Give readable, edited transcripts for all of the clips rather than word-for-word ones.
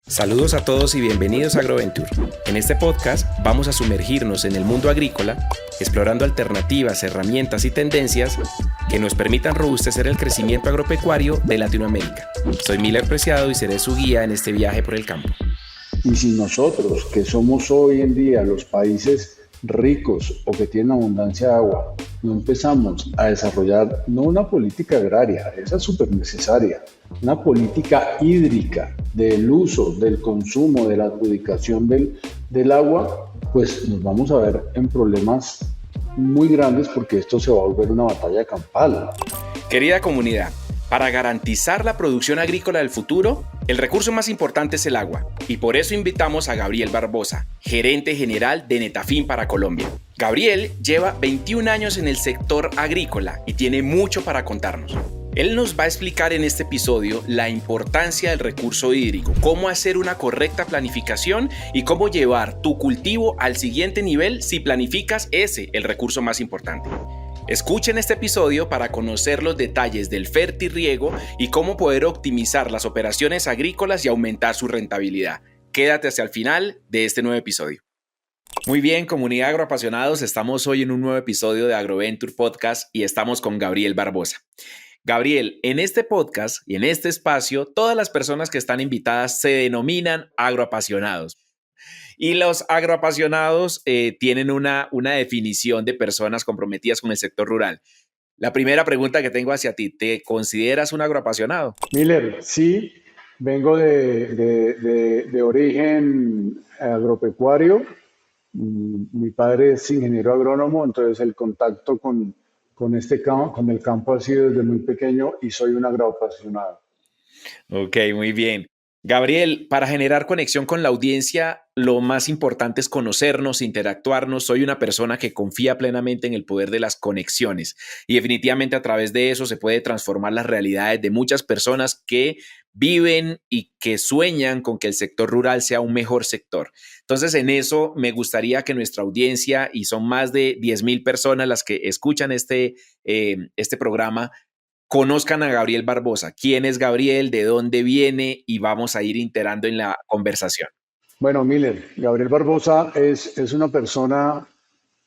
Saludos a todos y bienvenidos a Agroventure. En este podcast vamos a sumergirnos en el mundo agrícola, explorando alternativas, herramientas y tendencias que nos permitan robustecer el crecimiento agropecuario de Latinoamérica. Soy Miller Preciado y seré su guía en este viaje por el campo. Y si nosotros, que somos hoy en día los países ricos o que tienen abundancia de agua, no empezamos a desarrollar no una política agraria, esa es súper necesaria, una política hídrica del uso, del consumo, de la adjudicación del agua, pues nos vamos a ver en problemas muy grandes porque esto se va a volver una batalla campal. Querida comunidad, para garantizar la producción agrícola del futuro, el recurso más importante es el agua, y por eso invitamos a Gabriel Barbosa, gerente general de Netafim para Colombia. Gabriel lleva 21 años en el sector agrícola y tiene mucho para contarnos. Él nos va a explicar en este episodio la importancia del recurso hídrico, cómo hacer una correcta planificación y cómo llevar tu cultivo al siguiente nivel si planificas el recurso más importante. Escuchen este episodio para conocer los detalles del fertirriego y cómo poder optimizar las operaciones agrícolas y aumentar su rentabilidad. Quédate hasta el final de este nuevo episodio. Muy bien, comunidad agroapasionados, estamos hoy en un nuevo episodio de Agroventure Podcast y estamos con Gabriel Barbosa. Gabriel, en este podcast y en este espacio, todas las personas que están invitadas se denominan agroapasionados. Y los agroapasionados tienen una definición de personas comprometidas con el sector rural. La primera pregunta que tengo hacia ti, ¿te consideras un agroapasionado? Miller, sí, vengo de origen agropecuario. Mi padre es ingeniero agrónomo, entonces el contacto con el campo ha sido desde muy pequeño y soy un agroapasionado. Ok, muy bien. Gabriel, para generar conexión con la audiencia, lo más importante es conocernos, interactuarnos. Soy una persona que confía plenamente en el poder de las conexiones y definitivamente a través de eso se puede transformar las realidades de muchas personas que viven y que sueñan con que el sector rural sea un mejor sector. Entonces, en eso me gustaría que nuestra audiencia, y son más de 10,000 personas las que escuchan este programa, conozcan a Gabriel Barbosa. ¿Quién es Gabriel? ¿De dónde viene? Y vamos a ir integrando en la conversación. Bueno, Miller, Gabriel Barbosa es una persona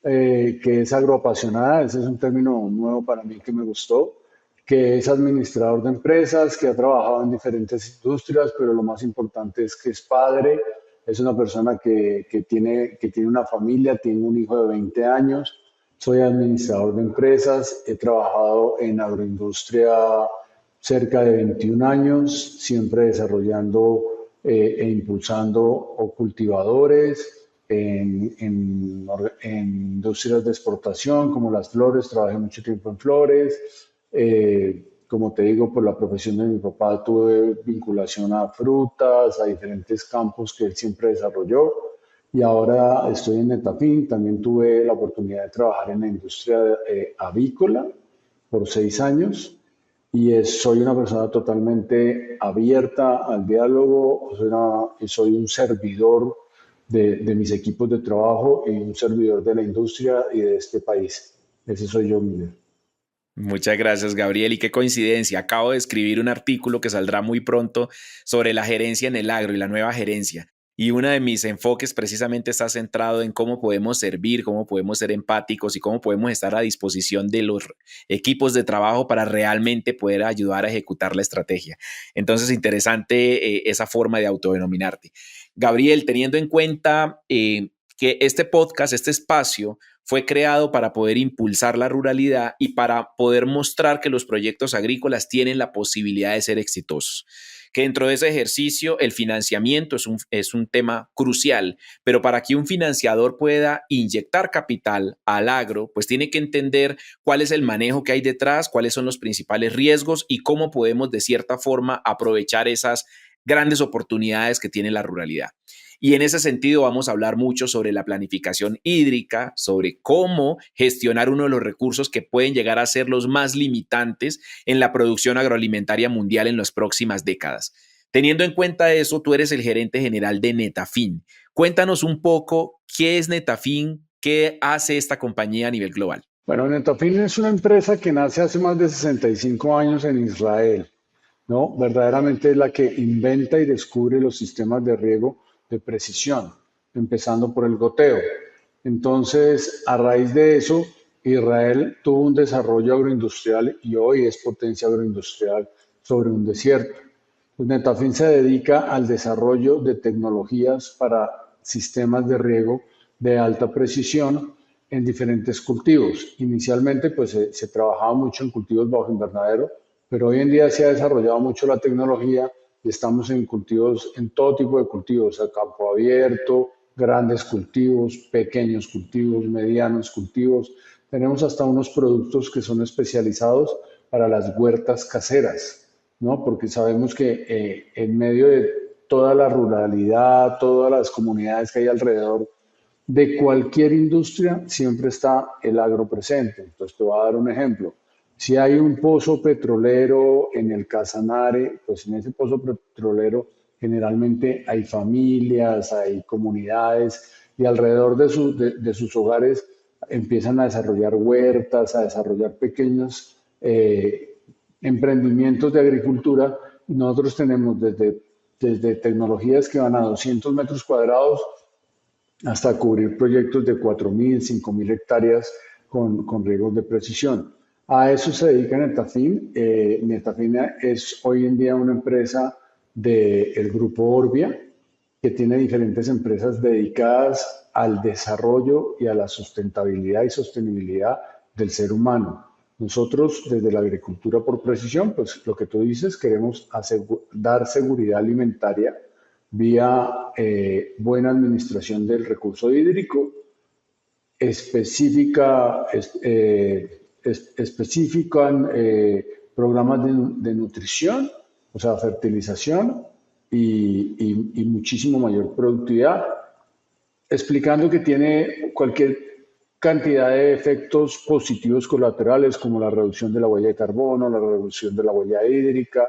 que es agroapasionada, ese es un término nuevo para mí que me gustó, que es administrador de empresas, que ha trabajado en diferentes industrias, pero lo más importante es que es padre, es una persona que tiene una familia, tiene un hijo de 20 años. Soy administrador de empresas, he trabajado en agroindustria cerca de 21 años, siempre desarrollando e impulsando o cultivadores en industrias de exportación como las flores, trabajé mucho tiempo en flores. Como te digo, por la profesión de mi papá tuve vinculación a frutas, a diferentes campos que él siempre desarrolló. Y ahora estoy en Netafim, también tuve la oportunidad de trabajar en la industria avícola por 6 años y soy una persona totalmente abierta al diálogo, soy un servidor de mis equipos de trabajo y un servidor de la industria y de este país. Ese soy yo, Miguel. Muchas gracias, Gabriel. Y qué coincidencia. Acabo de escribir un artículo que saldrá muy pronto sobre la gerencia en el agro y la nueva gerencia. Y uno de mis enfoques precisamente está centrado en cómo podemos servir, cómo podemos ser empáticos y cómo podemos estar a disposición de los equipos de trabajo para realmente poder ayudar a ejecutar la estrategia. Entonces, interesante esa forma de autodenominarte. Gabriel, teniendo en cuenta que este podcast, este espacio, fue creado para poder impulsar la ruralidad y para poder mostrar que los proyectos agrícolas tienen la posibilidad de ser exitosos. Que dentro de ese ejercicio el financiamiento es un tema crucial, pero para que un financiador pueda inyectar capital al agro, pues tiene que entender cuál es el manejo que hay detrás, cuáles son los principales riesgos y cómo podemos de cierta forma aprovechar esas grandes oportunidades que tiene la ruralidad. Y en ese sentido vamos a hablar mucho sobre la planificación hídrica, sobre cómo gestionar uno de los recursos que pueden llegar a ser los más limitantes en la producción agroalimentaria mundial en las próximas décadas. Teniendo en cuenta eso, tú eres el gerente general de Netafim. Cuéntanos un poco qué es Netafim, qué hace esta compañía a nivel global. Bueno, Netafim es una empresa que nace hace más de 65 años en Israel. ¿no? Verdaderamente es la que inventa y descubre los sistemas de riego de precisión, empezando por el goteo. Entonces, a raíz de eso, Israel tuvo un desarrollo agroindustrial y hoy es potencia agroindustrial sobre un desierto. Pues Netafim se dedica al desarrollo de tecnologías para sistemas de riego de alta precisión en diferentes cultivos. Inicialmente, pues se trabajaba mucho en cultivos bajo invernadero, pero hoy en día se ha desarrollado mucho la tecnología y estamos en cultivos, en todo tipo de cultivos, a campo abierto, grandes cultivos, pequeños cultivos, medianos cultivos. Tenemos hasta unos productos que son especializados para las huertas caseras, ¿no? Porque sabemos que en medio de toda la ruralidad, todas las comunidades que hay alrededor de cualquier industria, siempre está el agro presente. Entonces, te voy a dar un ejemplo. Si hay un pozo petrolero en el Casanare, pues en ese pozo petrolero generalmente hay familias, hay comunidades y alrededor de sus hogares empiezan a desarrollar huertas, a desarrollar pequeños emprendimientos de agricultura. Y nosotros tenemos desde tecnologías que van a 200 metros cuadrados hasta cubrir proyectos de 4.000, 5.000 hectáreas con riegos de precisión. A eso se dedica Netafim. Netafim es hoy en día una empresa del grupo Orbia, que tiene diferentes empresas dedicadas al desarrollo y a la sustentabilidad y sostenibilidad del ser humano. Nosotros, desde la agricultura por precisión, pues lo que tú dices, queremos dar seguridad alimentaria vía buena administración del recurso hídrico, específica, especifican programas de nutrición, o sea, fertilización y muchísimo mayor productividad, explicando que tiene cualquier cantidad de efectos positivos colaterales como la reducción de la huella de carbono, la reducción de la huella hídrica,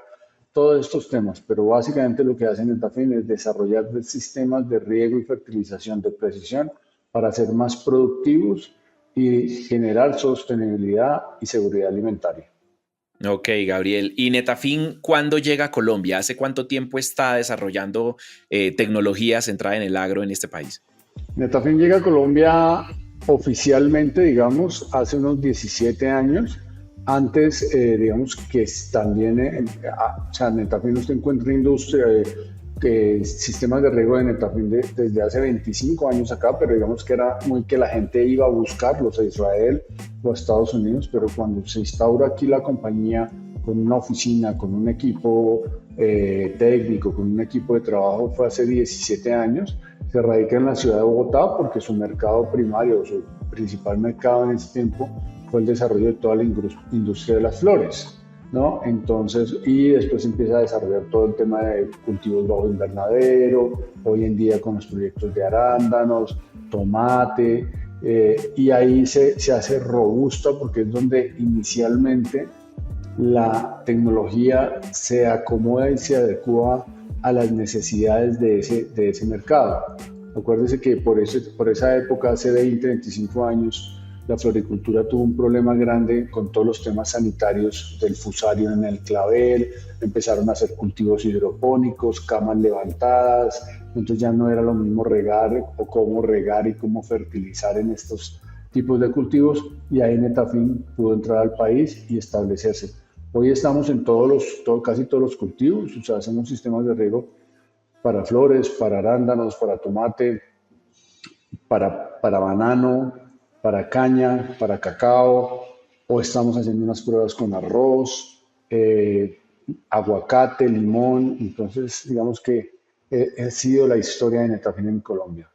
todos estos temas, pero básicamente lo que hacen en Tafin es desarrollar sistemas de riego y fertilización de precisión para ser más productivos y generar sostenibilidad y seguridad alimentaria. Ok, Gabriel. ¿Y Netafim cuándo llega a Colombia? ¿Hace cuánto tiempo está desarrollando tecnología centrada en el agro en este país? Netafim llega a Colombia oficialmente, digamos, hace unos 17 años. Antes, digamos que también, o sea, Netafim usted encuentra industria de sistemas de riego de Netafim desde hace 25 años acá, pero digamos que era muy que la gente iba a buscarlos a Israel o a Estados Unidos, pero cuando se instaura aquí la compañía con una oficina, con un equipo técnico, con un equipo de trabajo, fue hace 17 años. Se radica en la ciudad de Bogotá porque su mercado primario, su principal mercado en ese tiempo fue el desarrollo de toda la industria de las flores, ¿no? Entonces, y después empieza a desarrollar todo el tema de cultivos bajo invernadero, hoy en día con los proyectos de arándanos, tomate, y ahí se hace robusta porque es donde inicialmente la tecnología se acomoda y se adecua a las necesidades de ese mercado. Acuérdese que por esa época, hace 20, 25 años, la floricultura tuvo un problema grande con todos los temas sanitarios del fusario en el clavel, empezaron a hacer cultivos hidropónicos, camas levantadas, entonces ya no era lo mismo regar o cómo regar y cómo fertilizar en estos tipos de cultivos y ahí Netafim pudo entrar al país y establecerse. Hoy estamos en casi todos los cultivos, o sea, hacemos sistemas de riego para flores, para arándanos, para tomate, para banano, para caña, para cacao, o estamos haciendo unas pruebas con arroz, aguacate, limón, entonces digamos que ha sido la historia de Netafim en Colombia.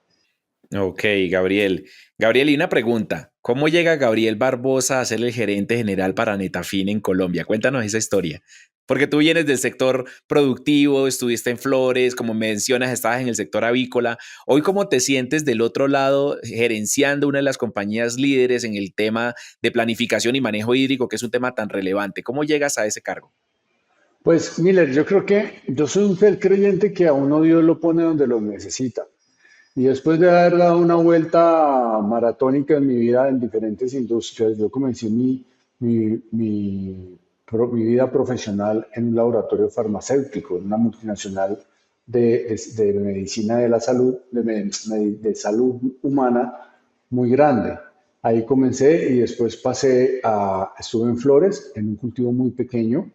Ok, Gabriel. Gabriel, y una pregunta. ¿Cómo llega Gabriel Barbosa a ser el gerente general para Netafim en Colombia? Cuéntanos esa historia. Porque tú vienes del sector productivo, estuviste en flores, como mencionas, estabas en el sector avícola. Hoy, ¿cómo te sientes del otro lado gerenciando una de las compañías líderes en el tema de planificación y manejo hídrico, que es un tema tan relevante? ¿Cómo llegas a ese cargo? Pues Miller, yo creo que yo soy un fiel creyente que a uno Dios lo pone donde lo necesita. Y después de haber dado una vuelta maratónica en mi vida en diferentes industrias, yo comencé mi mi vida profesional en un laboratorio farmacéutico, en una multinacional de medicina de la salud, de salud humana muy grande. Ahí comencé y después estuve en Flores, en un cultivo muy pequeño,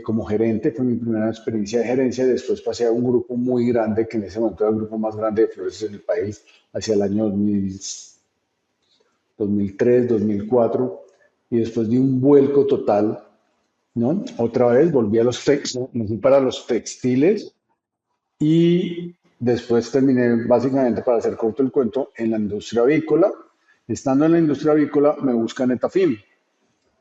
como gerente, fue mi primera experiencia de gerencia, después pasé a un grupo muy grande, que en ese momento era el grupo más grande de flores en el país, hacia el año 2003, 2004, y después di un vuelco total, ¿no? Otra vez volví a los textiles, me fui para los textiles y después terminé básicamente, para hacer corto el cuento, en la industria avícola. Estando en la industria avícola me buscan Etafim,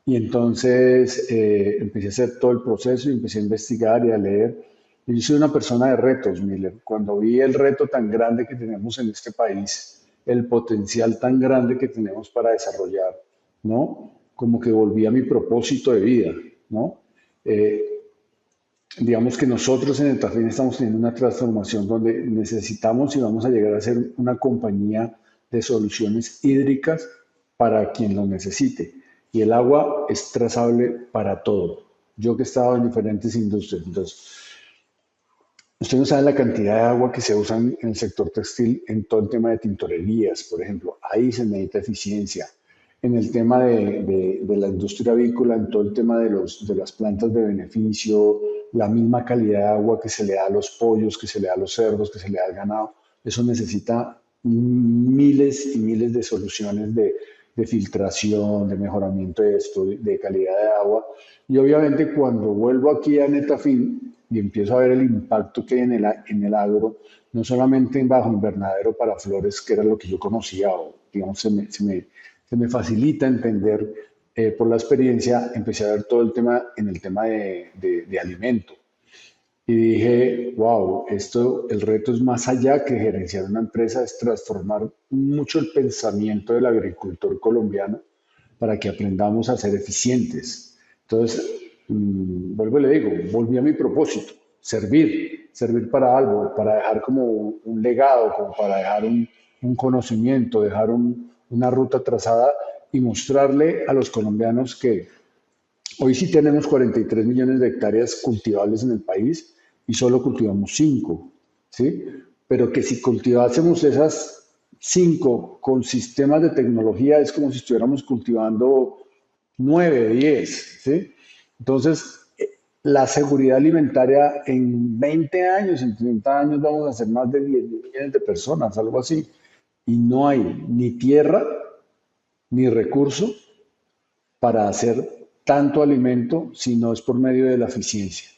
y entonces empecé a hacer todo el proceso y empecé a investigar y a leer. Y yo soy una persona de retos, Miller. Cuando vi el reto tan grande que tenemos en este país, el potencial tan grande que tenemos para desarrollar, ¿no? Como que volví a mi propósito de vida, ¿no? Eh, digamos que nosotros en el Tafín estamos teniendo una transformación donde necesitamos y vamos a llegar a ser una compañía de soluciones hídricas para quien lo necesite. Y el agua es trazable para todo. Yo que he estado en diferentes industrias, entonces, usted no sabe la cantidad de agua que se usa en el sector textil en todo el tema de tintorerías, por ejemplo. Ahí se necesita eficiencia. En el tema de la industria avícola, en todo el tema de las plantas de beneficio, la misma calidad de agua que se le da a los pollos, que se le da a los cerdos, que se le da al ganado, eso necesita miles y miles de soluciones de filtración, de mejoramiento de esto, de calidad de agua. Y obviamente cuando vuelvo aquí a Netafim y empiezo a ver el impacto que hay en el agro, no solamente en bajo invernadero para flores, que era lo que yo conocía, o digamos, se me facilita entender por la experiencia, empecé a ver todo el tema en el tema de alimento. Y dije, wow, esto, el reto es más allá que gerenciar una empresa, es transformar mucho el pensamiento del agricultor colombiano para que aprendamos a ser eficientes. Entonces, vuelvo y le digo, volví a mi propósito, servir para algo, para dejar como un legado, como para dejar un conocimiento, dejar una ruta trazada y mostrarle a los colombianos que hoy sí tenemos 43 millones de hectáreas cultivables en el país y solo cultivamos 5, ¿sí? Pero que si cultivásemos esas 5 con sistemas de tecnología es como si estuviéramos cultivando 9, 10, ¿sí? Entonces, la seguridad alimentaria en 20 años, en 30 años vamos a ser más de 10 millones de personas, algo así. Y no hay ni tierra ni recurso para hacer tanto alimento si no es por medio de la eficiencia.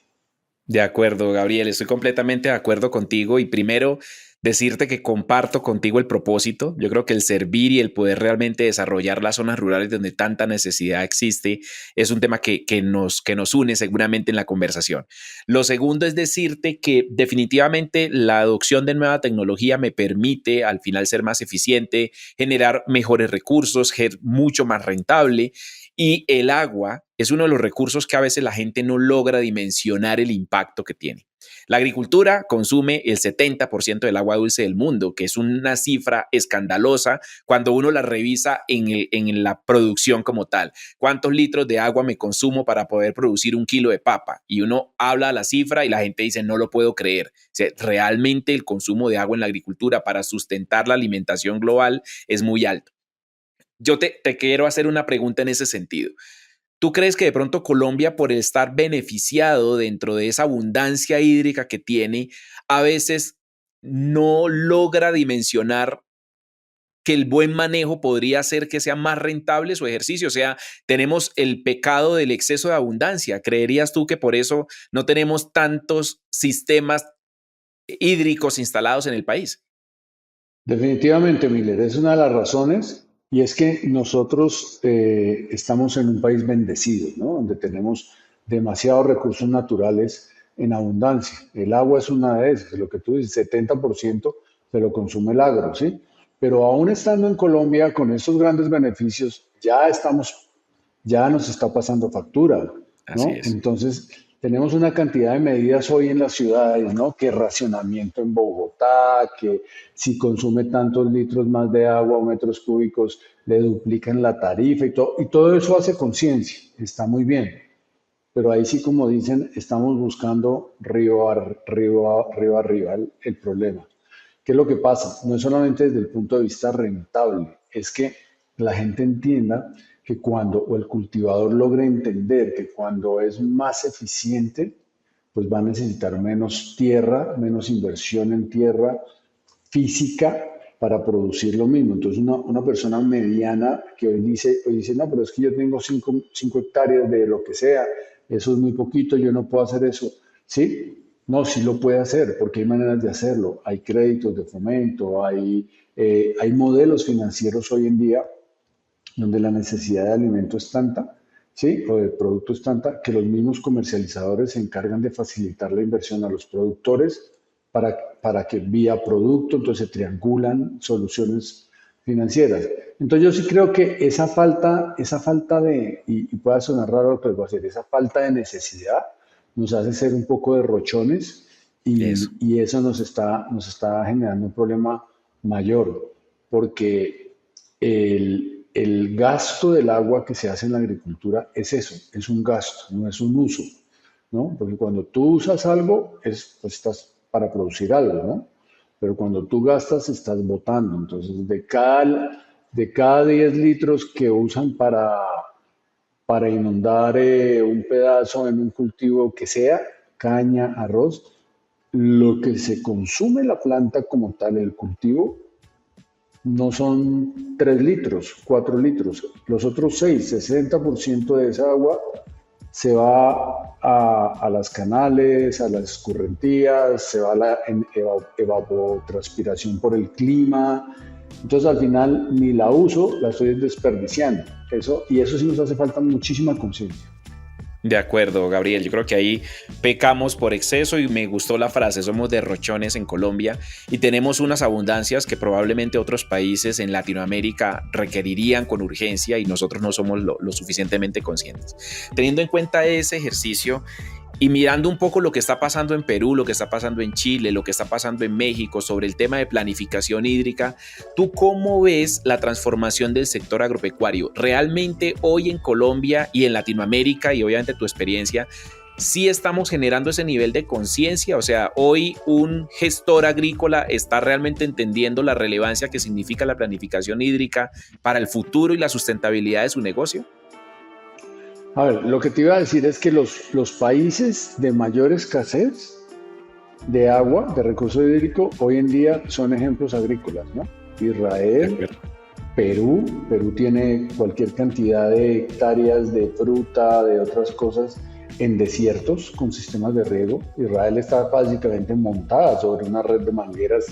De acuerdo, Gabriel, estoy completamente de acuerdo contigo y primero decirte que comparto contigo el propósito. Yo creo que el servir y el poder realmente desarrollar las zonas rurales donde tanta necesidad existe es un tema que nos une seguramente en la conversación. Lo segundo es decirte que definitivamente la adopción de nueva tecnología me permite al final ser más eficiente, generar mejores recursos, ser mucho más rentable y el agua es uno de los recursos que a veces la gente no logra dimensionar el impacto que tiene. La agricultura consume el 70% del agua dulce del mundo, que es una cifra escandalosa cuando uno la revisa en la producción como tal. ¿Cuántos litros de agua me consumo para poder producir un kilo de papa? Y uno habla la cifra y la gente dice, no lo puedo creer. O sea, realmente el consumo de agua en la agricultura para sustentar la alimentación global es muy alto. Yo te quiero hacer una pregunta en ese sentido. ¿Tú crees que de pronto Colombia, por estar beneficiado dentro de esa abundancia hídrica que tiene, a veces no logra dimensionar que el buen manejo podría hacer que sea más rentable su ejercicio? O sea, tenemos el pecado del exceso de abundancia. ¿Creerías tú que por eso no tenemos tantos sistemas hídricos instalados en el país? Definitivamente, Miller, es una de las razones y es que nosotros estamos en un país bendecido, ¿no? Donde tenemos demasiados recursos naturales en abundancia. El agua es una de esas, lo que tú dices, 70% se lo consume el agro, ¿sí? Pero aún estando en Colombia con estos grandes beneficios, ya nos está pasando factura, Así ¿no? es. Entonces, tenemos una cantidad de medidas hoy en las ciudades, ¿no? Que racionamiento en Bogotá, que si consume tantos litros más de agua o metros cúbicos, le duplican la tarifa y todo eso hace conciencia, está muy bien. pero ahí sí, como dicen, estamos buscando río arriba el problema. ¿Qué es lo que pasa? No es solamente desde el punto de vista rentable, es que la gente entienda que cuando, o el cultivador logre entender que cuando es más eficiente, pues va a necesitar menos tierra, menos inversión en tierra física para producir lo mismo. Entonces, una persona mediana que hoy dice, no, pero es que yo tengo 5 hectáreas de lo que sea, eso es muy poquito, yo no puedo hacer eso. ¿Sí? No, sí lo puede hacer, porque hay maneras de hacerlo. Hay créditos de fomento, hay modelos financieros hoy en día donde la necesidad de alimento es tanta, ¿sí? O de producto es tanta, que los mismos comercializadores se encargan de facilitar la inversión a los productores para que vía producto, entonces se triangulan soluciones financieras. Entonces yo sí creo que esa falta y puede sonar raro lo que les voy a decir, esa falta de necesidad nos hace ser un poco derrochones Eso. y eso nos está generando un problema mayor, porque el gasto del agua que se hace en la agricultura es eso, es un gasto, no es un uso, ¿no? Porque cuando tú usas algo, pues estás para producir algo, ¿no? Pero cuando tú gastas, estás botando. Entonces, de cada 10 litros que usan para inundar un pedazo en un cultivo que sea, caña, arroz, lo que se consume la planta como tal, el cultivo, no son 3 litros, 4 litros. Los otros 6, 60% de esa agua se va a las canales, a las escurrentías, se va a la evapotranspiración por el clima. Entonces al final ni la uso, la estoy desperdiciando. Y eso sí nos hace falta muchísima conciencia. De acuerdo, Gabriel. Yo creo que ahí pecamos por exceso y me gustó la frase, somos derrochones en Colombia y tenemos unas abundancias que probablemente otros países en Latinoamérica requerirían con urgencia y nosotros no somos lo suficientemente conscientes. Teniendo en cuenta ese ejercicio y mirando un poco lo que está pasando en Perú, lo que está pasando en Chile, lo que está pasando en México sobre el tema de planificación hídrica, ¿tú cómo ves la transformación del sector agropecuario? ¿Realmente hoy en Colombia y en Latinoamérica, y obviamente tu experiencia, sí estamos generando ese nivel de conciencia? O sea, hoy un gestor agrícola está realmente entendiendo la relevancia que significa la planificación hídrica para el futuro y la sustentabilidad de su negocio. A ver, lo que te iba a decir es que los países de mayor escasez de agua, de recurso hídrico, hoy en día son ejemplos agrícolas, ¿no? De Israel, acuerdo. Perú tiene cualquier cantidad de hectáreas de fruta, de otras cosas en desiertos con sistemas de riego. Israel está básicamente montada sobre una red de mangueras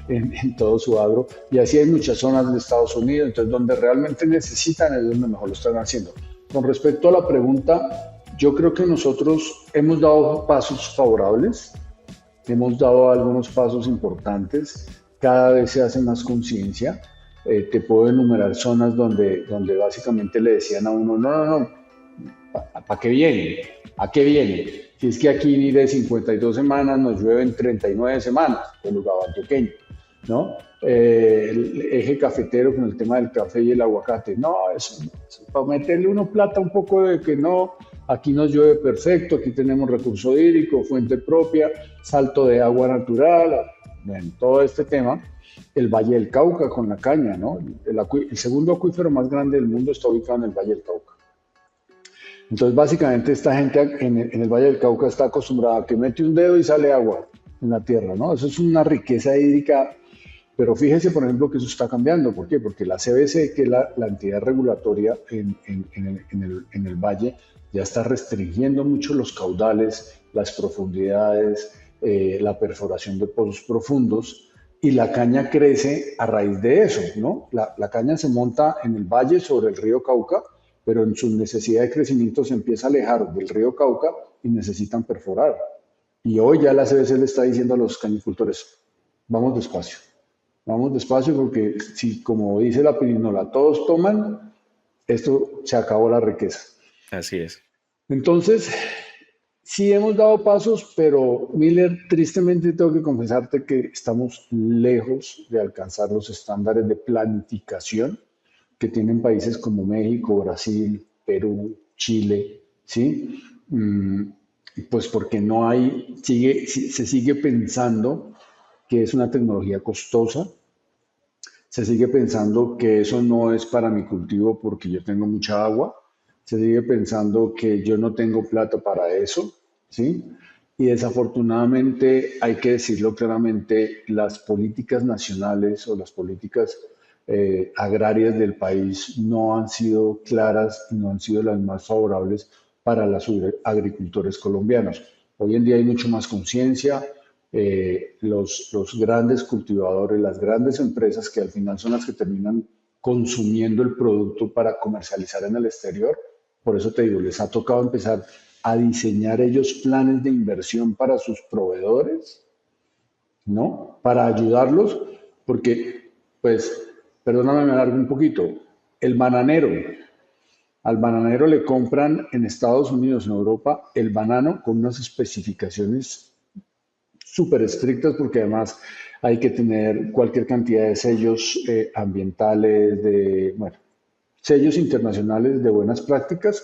en todo su agro y así hay muchas zonas de Estados Unidos, entonces donde realmente necesitan es donde mejor lo están haciendo. Con respecto a la pregunta, yo creo que nosotros hemos dado pasos favorables, hemos dado algunos pasos importantes, cada vez se hace más conciencia. Te puedo enumerar zonas donde básicamente le decían a uno, no, no, no, ¿para qué viene? ¿A qué viene? Si es que aquí de 52 semanas nos llueven 39 semanas, el lugar antioqueño, ¿no? El eje cafetero con el tema del café y el aguacate. No, eso para meterle uno plata un poco de que no, aquí nos llueve perfecto, aquí tenemos recurso hídrico, fuente propia, salto de agua natural, en todo este tema. El Valle del Cauca con la caña, ¿no? El segundo acuífero más grande del mundo está ubicado en el Valle del Cauca. Entonces, básicamente, esta gente en el Valle del Cauca está acostumbrada a que mete un dedo y sale agua en la tierra, ¿no? Eso es una riqueza hídrica, pero fíjese, por ejemplo, que eso está cambiando. ¿Por qué? Porque la CBC, que es la entidad regulatoria en el valle, ya está restringiendo mucho los caudales, las profundidades, la perforación de pozos profundos, y la caña crece a raíz de eso, ¿no? La caña se monta en el valle sobre el río Cauca, pero en su necesidad de crecimiento se empieza a alejar del río Cauca y necesitan perforar. Y hoy ya la CBC le está diciendo a los cañicultores, vamos despacio. Vamos despacio porque si, como dice la pirinola, todos toman, esto se acabó la riqueza. Así es. Entonces, sí hemos dado pasos, pero Miller, tristemente tengo que confesarte que estamos lejos de alcanzar los estándares de planificación que tienen países como México, Brasil, Perú, Chile, ¿sí? Mm, Pues porque no hay, se sigue pensando que es una tecnología costosa, se sigue pensando que eso no es para mi cultivo porque yo tengo mucha agua, se sigue pensando que yo no tengo plata para eso, ¿sí? Y desafortunadamente, hay que decirlo claramente, las políticas nacionales o las políticas agrarias del país no han sido claras y no han sido las más favorables para los agricultores colombianos. Hoy en día hay mucho más conciencia, los grandes cultivadores, las grandes empresas que al final son las que terminan consumiendo el producto para comercializar en el exterior. Por eso te digo, les ha tocado empezar a diseñar ellos planes de inversión para sus proveedores, ¿no? Para ayudarlos, porque, pues, perdóname, me alargo un poquito, el bananero, al bananero le compran en Estados Unidos, en Europa, el banano con unas especificaciones súper estrictas porque además hay que tener cualquier cantidad de sellos ambientales, bueno, sellos internacionales de buenas prácticas,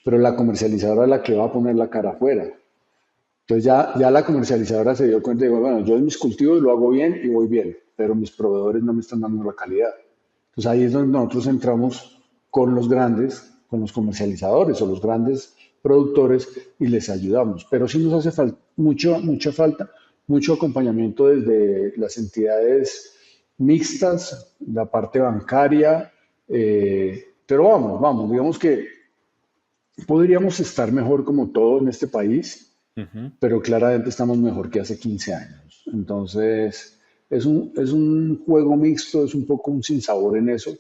pero la comercializadora es la que va a poner la cara afuera. Entonces ya la comercializadora se dio cuenta y dijo, bueno, yo en mis cultivos lo hago bien y voy bien, pero mis proveedores no me están dando la calidad. Entonces ahí es donde nosotros entramos con los grandes, con los comercializadores o los grandes productores y les ayudamos. Pero sí nos hace mucha falta, mucho acompañamiento desde las entidades mixtas, la parte bancaria, pero vamos, digamos que podríamos estar mejor como todo en este país, Ujú. pero claramente estamos mejor que hace 15 años. Entonces, es un juego mixto, es un poco un sinsabor en eso,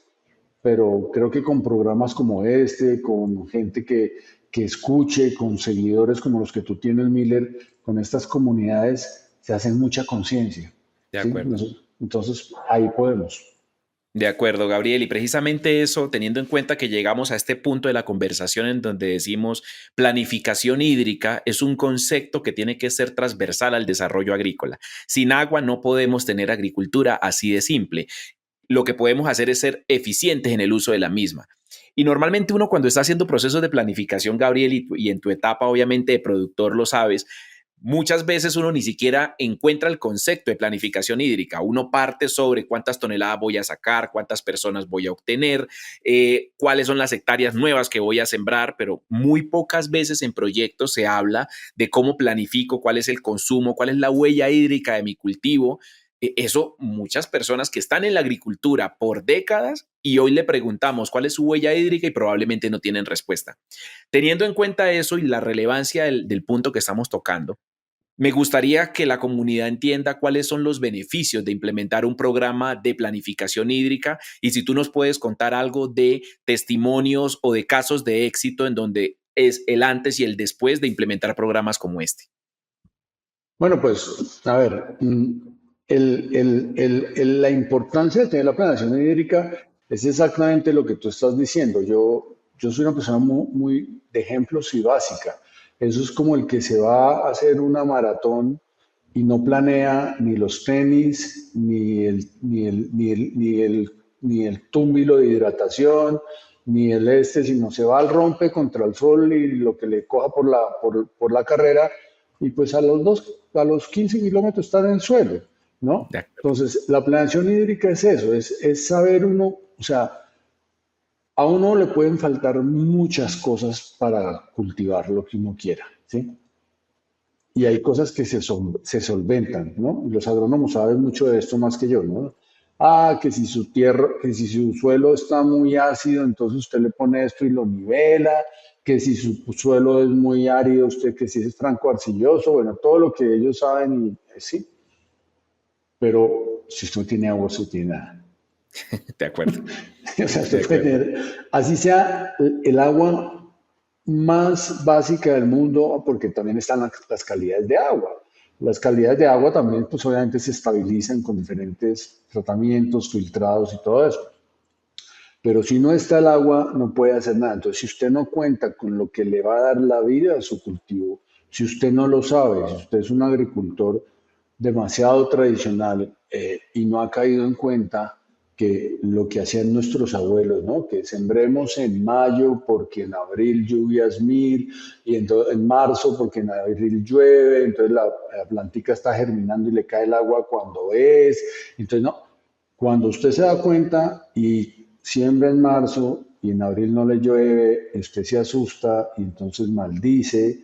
pero creo que con programas como este, con gente que escuche, con seguidores como los que tú tienes, Miller, con estas comunidades, se hacen mucha conciencia, De ¿sí? acuerdo. Entonces, ahí podemos. De acuerdo, Gabriel. Y precisamente eso, teniendo en cuenta que llegamos a este punto de la conversación en donde decimos planificación hídrica, es un concepto que tiene que ser transversal al desarrollo agrícola. Sin agua no podemos tener agricultura así de simple. Lo que podemos hacer es ser eficientes en el uso de la misma. Y normalmente uno cuando está haciendo procesos de planificación, Gabriel, y en tu etapa obviamente de productor lo sabes, muchas veces uno ni siquiera encuentra el concepto de planificación hídrica. Uno parte sobre cuántas toneladas voy a sacar, cuántas personas voy a obtener, cuáles son las hectáreas nuevas que voy a sembrar, pero muy pocas veces en proyectos se habla de cómo planifico, cuál es el consumo, cuál es la huella hídrica de mi cultivo. Eso muchas personas que están en la agricultura por décadas y hoy le preguntamos cuál es su huella hídrica y probablemente no tienen respuesta. Teniendo en cuenta eso y la relevancia del punto que estamos tocando, me gustaría que la comunidad entienda cuáles son los beneficios de implementar un programa de planificación hídrica y si tú nos puedes contar algo de testimonios o de casos de éxito en donde es el antes y el después de implementar programas como este. Bueno, pues, a ver, la importancia de tener la planeación hídrica es exactamente lo que tú estás diciendo. Yo soy una persona muy de ejemplos y básica. Eso es como el que se va a hacer una maratón y no planea ni los tenis, ni el túmbilo de hidratación, ni el sino se va al rompe contra el sol y lo que le coja por la carrera y pues a los 15 kilómetros está en el suelo, ¿no? De acuerdo. Entonces, la planeación hídrica es eso, es saber uno, o sea, a uno le pueden faltar muchas cosas para cultivar lo que uno quiera, ¿sí? Y hay cosas que se solventan, ¿no? Los agrónomos saben mucho de esto más que yo, ¿no? Ah, que si su tierra, que si su suelo está muy ácido, entonces usted le pone esto y lo nivela, que si su suelo es muy árido, usted que si es franco arcilloso, bueno, todo lo que ellos saben y sí, pero si usted no tiene agua, usted no tiene nada. De acuerdo. O sea, De usted puede acuerdo. tener, así sea el agua más básica del mundo, porque también están las calidades de agua. Las calidades de agua también, pues obviamente se estabilizan con diferentes tratamientos, filtrados y todo eso. Pero si no está el agua, no puede hacer nada. Entonces, si usted no cuenta con lo que le va a dar la vida a su cultivo, si usted no lo sabe, si usted es un agricultor demasiado tradicional y no ha caído en cuenta que lo que hacían nuestros abuelos, ¿no? Que sembremos en mayo porque en abril lluvias mil y entonces en marzo porque en abril llueve, entonces la plantica está germinando y le cae el agua cuando es. Entonces, no, cuando usted se da cuenta y siembra en marzo y en abril no le llueve, usted se asusta y entonces maldice,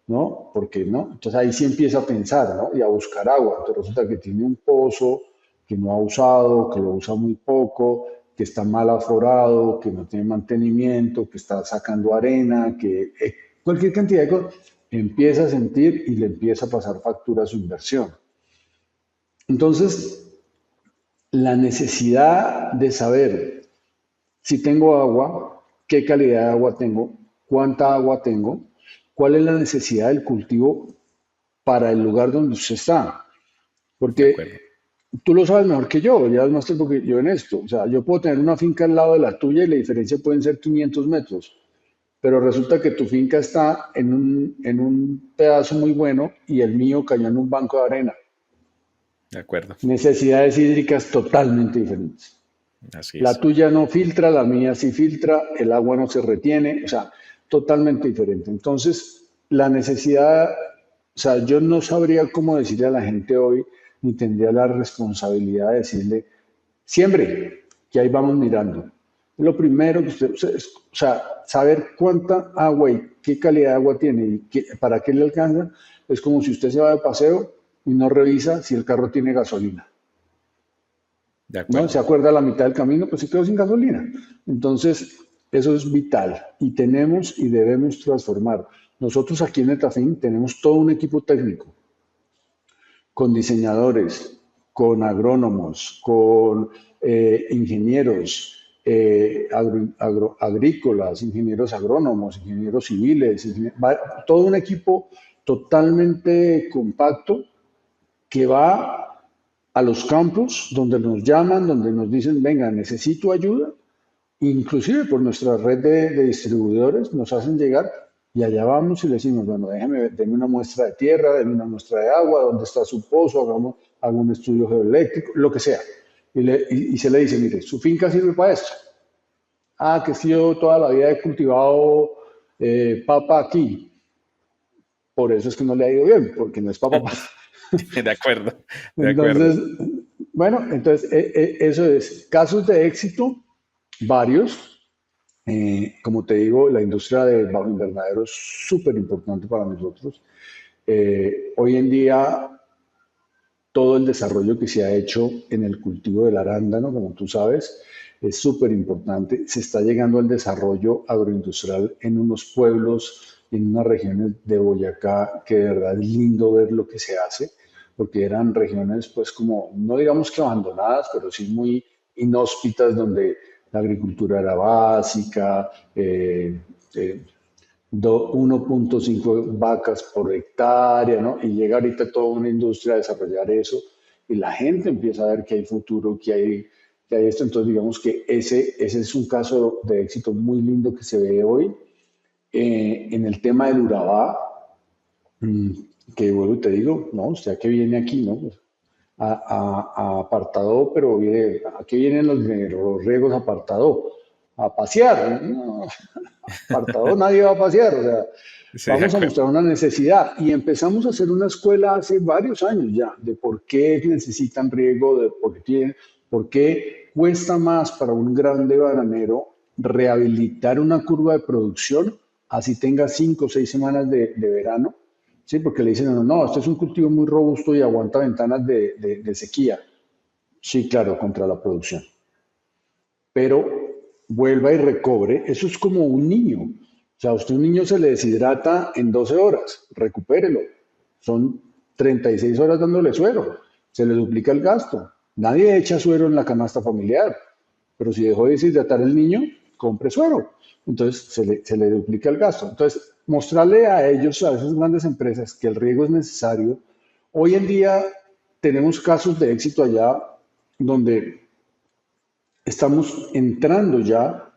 ¿no? Porque, ¿no? Entonces ahí sí empieza a pensar, ¿no? Y a buscar agua. Entonces resulta que tiene un pozo que no ha usado, que lo usa muy poco, que está mal aforado, que no tiene mantenimiento, que está sacando arena, que cualquier cantidad de cosas, empieza a sentir y le empieza a pasar factura a su inversión. Entonces, la necesidad de saber si tengo agua, qué calidad de agua tengo, cuánta agua tengo, cuál es la necesidad del cultivo para el lugar donde usted está. De Porque acuerdo. tú lo sabes mejor que yo, llevas más tiempo que yo en esto. O sea, yo puedo tener una finca al lado de la tuya y la diferencia pueden ser 500 metros, pero resulta que tu finca está en un pedazo muy bueno y el mío cayó en un banco de arena. De acuerdo. Necesidades hídricas totalmente diferentes. Así La es. tuya no filtra, la mía sí filtra, el agua no se retiene, o sea, totalmente diferente. Entonces, la necesidad, o sea, yo no sabría cómo decirle a la gente hoy, ni tendría la responsabilidad de decirle, siempre, que ahí vamos mirando. Lo primero que o sea, saber cuánta agua y qué calidad de agua tiene y para qué le alcanza, es como si usted se va de paseo y no revisa si el carro tiene gasolina. De ¿No? Se acuerdo. acuerda a la mitad del camino, pues se quedó sin gasolina. Entonces, eso es vital y tenemos y debemos transformar. Nosotros aquí en Etafin tenemos todo un equipo técnico con diseñadores, con agrónomos, con ingenieros agrícolas, ingenieros agrónomos, ingenieros civiles, todo un equipo totalmente compacto que va a los campos donde nos llaman, donde nos dicen, venga, necesito ayuda, inclusive por nuestra red de distribuidores nos hacen llegar y allá vamos y le decimos, bueno, déme una muestra de tierra, déme una muestra de agua, dónde está su pozo, hagamos un estudio geoeléctrico, lo que sea. Y se le dice, mire, su finca sirve para esto. Ah, que si yo toda la vida he cultivado papa aquí, por eso es que no le ha ido bien, porque no es papa. De acuerdo. De acuerdo. Entonces, bueno, entonces eso es. Casos de éxito, varios. Como te digo, la industria de bajo invernadero es súper importante para nosotros. Hoy en día, todo el desarrollo que se ha hecho en el cultivo del arándano, como tú sabes, es súper importante. Se está llegando al desarrollo agroindustrial en unos pueblos, en unas regiones de Boyacá, que de verdad es lindo ver lo que se hace, porque eran regiones, pues como, no digamos que abandonadas, pero sí muy inhóspitas, donde la agricultura era básica, eh, 1.5 vacas por hectárea, ¿no? Y llega ahorita toda una industria a desarrollar eso y la gente empieza a ver que hay futuro, que hay esto. Entonces, digamos que ese es un caso de éxito muy lindo que se ve hoy. En el tema del Urabá, mm, que vuelvo y te digo, no, usted a qué viene aquí, ¿no? Pues, a apartado, pero viene, ¿a qué vienen los riegos apartado? A pasear, ¿no? Apartado nadie va a pasear, o sea, Sí, de vamos a acuerdo. mostrar una necesidad y empezamos a hacer una escuela hace varios años ya de por qué necesitan riego, de por qué cuesta más para un grande bananero rehabilitar una curva de producción así tenga 5 o 6 semanas de verano, ¿sí? Porque le dicen, no, no, este es un cultivo muy robusto y aguanta ventanas de sequía. Sí, claro, contra la producción, pero vuelva y recobre, eso es como un niño. O sea, a usted un niño se le deshidrata en 12 horas, recupérelo. Son 36 horas dándole suero, se le duplica el gasto. Nadie echa suero en la canasta familiar, pero si dejó de deshidratar el niño, compre suero. Entonces se le duplica el gasto. Entonces, mostrarle a ellos, a esas grandes empresas, que el riego es necesario. Hoy en día tenemos casos de éxito allá donde estamos entrando ya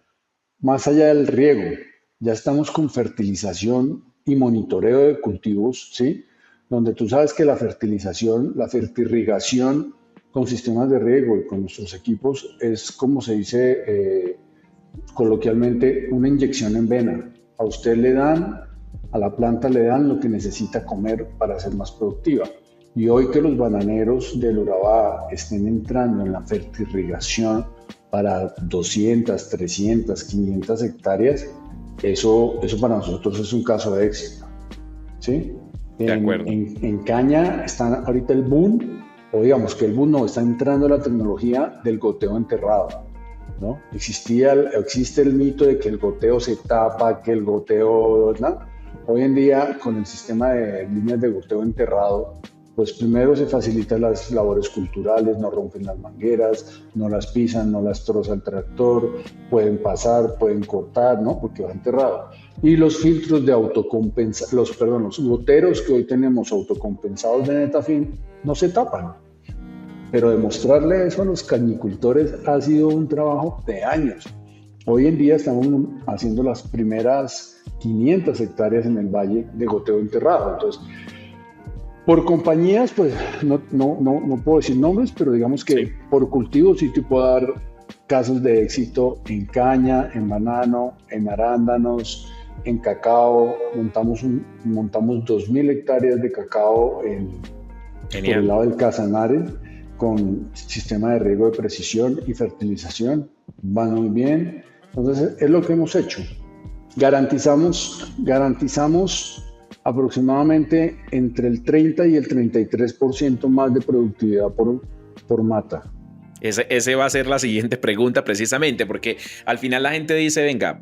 más allá del riego, ya estamos con fertilización y monitoreo de cultivos, ¿sí? Donde tú sabes que la fertilización, la fertirrigación con sistemas de riego y con nuestros equipos es, como se dice coloquialmente, una inyección en vena. A usted le dan, a la planta le dan lo que necesita comer para ser más productiva. Y hoy que los bananeros del Urabá estén entrando en la fertirrigación para 200, 300, 500 hectáreas, eso para nosotros es un caso de éxito. ¿Sí? De acuerdo. En caña está ahorita el boom, o digamos que el boom no, está entrando la tecnología del goteo enterrado, ¿no? Existe el mito de que el goteo se tapa, que el goteo, ¿no? Hoy en día, con el sistema de líneas de goteo enterrado, pues primero se facilitan las labores culturales, no rompen las mangueras, no las pisan, no las troza el tractor, pueden pasar, pueden cortar, ¿no? Porque va enterrado. Y los filtros de autocompensación, los goteros que hoy tenemos autocompensados de Netafim no se tapan. Pero demostrarle eso a los cañicultores ha sido un trabajo de años. Hoy en día estamos haciendo las primeras 500 hectáreas en el valle de goteo enterrado. Entonces, por compañías, pues no puedo decir nombres, pero digamos que Sí. por cultivo sí te puedo dar casos de éxito en caña, en banano, en arándanos, en cacao. Montamos 2.000 hectáreas de cacao por el Genial. lado del Casanare con sistema de riego de precisión y fertilización. Van muy bien. Entonces, es lo que hemos hecho. Garantizamos aproximadamente entre el 30 y el 33% más de productividad por mata. Ese va a ser la siguiente pregunta precisamente, porque al final la gente dice, venga,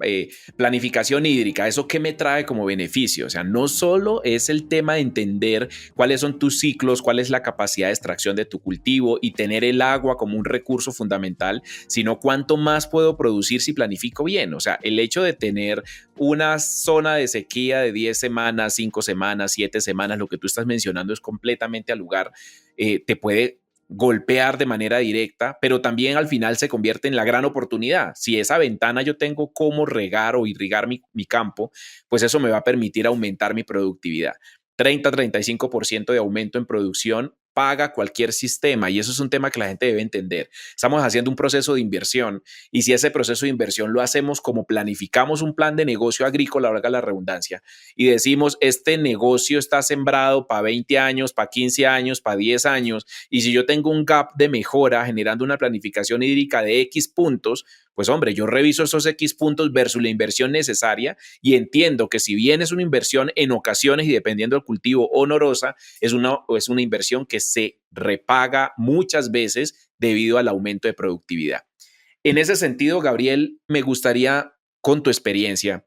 planificación hídrica, ¿eso qué me trae como beneficio? O sea, no solo es el tema de entender cuáles son tus ciclos, cuál es la capacidad de extracción de tu cultivo y tener el agua como un recurso fundamental, sino cuánto más puedo producir si planifico bien. O sea, el hecho de tener una zona de sequía de 10 semanas, 5 semanas, 7 semanas, lo que tú estás mencionando es completamente al lugar, te puede golpear de manera directa, pero también al final se convierte en la gran oportunidad. Si esa ventana yo tengo cómo regar o irrigar mi campo, pues eso me va a permitir aumentar mi productividad. 30-35% de aumento en producción paga cualquier sistema y eso es un tema que la gente debe entender. Estamos haciendo un proceso de inversión y si ese proceso de inversión lo hacemos como planificamos un plan de negocio agrícola, valga la redundancia, y decimos, este negocio está sembrado para 20 años, para 15 años, para 10 años, y si yo tengo un gap de mejora generando una planificación hídrica de X puntos, pues hombre, yo reviso esos X puntos versus la inversión necesaria y entiendo que si bien es una inversión en ocasiones y dependiendo del cultivo onerosa, es una inversión que se repaga muchas veces debido al aumento de productividad. En ese sentido, Gabriel, me gustaría, con tu experiencia,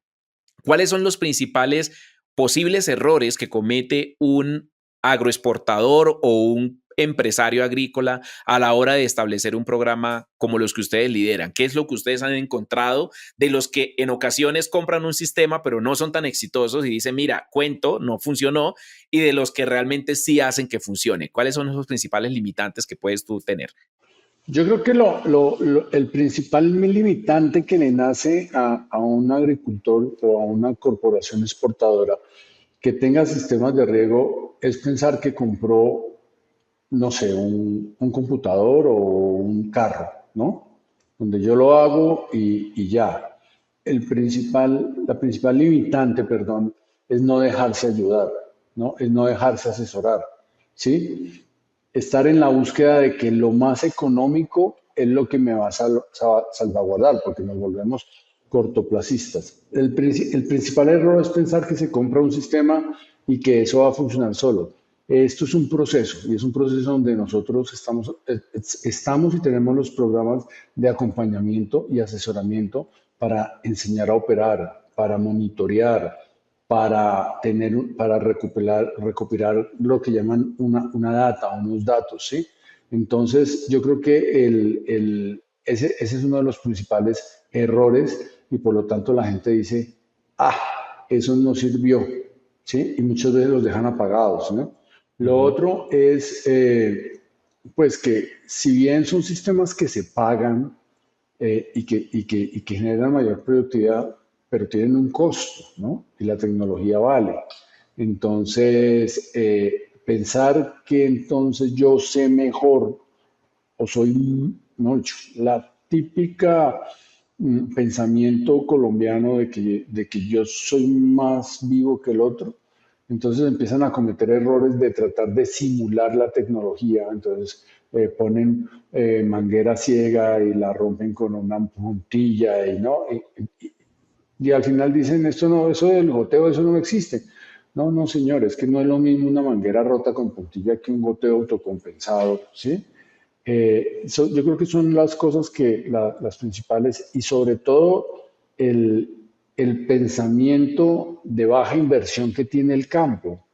¿cuáles son los principales posibles errores que comete un agroexportador o un empresario agrícola a la hora de establecer un programa como los que ustedes lideran? ¿Qué es lo que ustedes han encontrado de los que en ocasiones compran un sistema pero no son tan exitosos y dicen, mira, cuento, no funcionó, y de los que realmente sí hacen que funcione? ¿Cuáles son esos principales limitantes que puedes tú tener? Yo creo que el principal limitante que le nace a un agricultor o a una corporación exportadora que tenga sistemas de riego es pensar que compró, no sé, un computador o un carro, ¿no? Donde yo lo hago y ya. La principal limitante, perdón, es no dejarse ayudar, ¿no? Es no dejarse asesorar, ¿sí? Estar en la búsqueda de que lo más económico es lo que me va a salvaguardar, porque nos volvemos cortoplacistas. El principal error es pensar que se compra un sistema y que eso va a funcionar solo. Esto es un proceso y es un proceso donde nosotros estamos y tenemos los programas de acompañamiento y asesoramiento para enseñar a operar, para monitorear, para recopilar lo que llaman una data, unos datos, ¿sí? Entonces, yo creo que ese es uno de los principales errores y por lo tanto la gente dice, eso no sirvió, ¿sí? Y muchas veces los dejan apagados, ¿no? Uh Lo -huh. otro es, pues que si bien son sistemas que se pagan y que generan mayor productividad, pero tienen un costo, ¿no? Y la tecnología vale. Entonces, pensar que entonces yo sé mejor o soy, no, la típica pensamiento colombiano de que yo soy más vivo que el otro. Entonces empiezan a cometer errores de tratar de simular la tecnología. Entonces ponen manguera ciega y la rompen con una puntilla y no. Y al final dicen, esto no, eso del goteo, eso no existe. No, no, señor, es que no es lo mismo una manguera rota con puntilla que un goteo autocompensado, ¿sí? Yo creo que son las cosas las principales y sobre todo el, el pensamiento de baja inversión que tiene el campo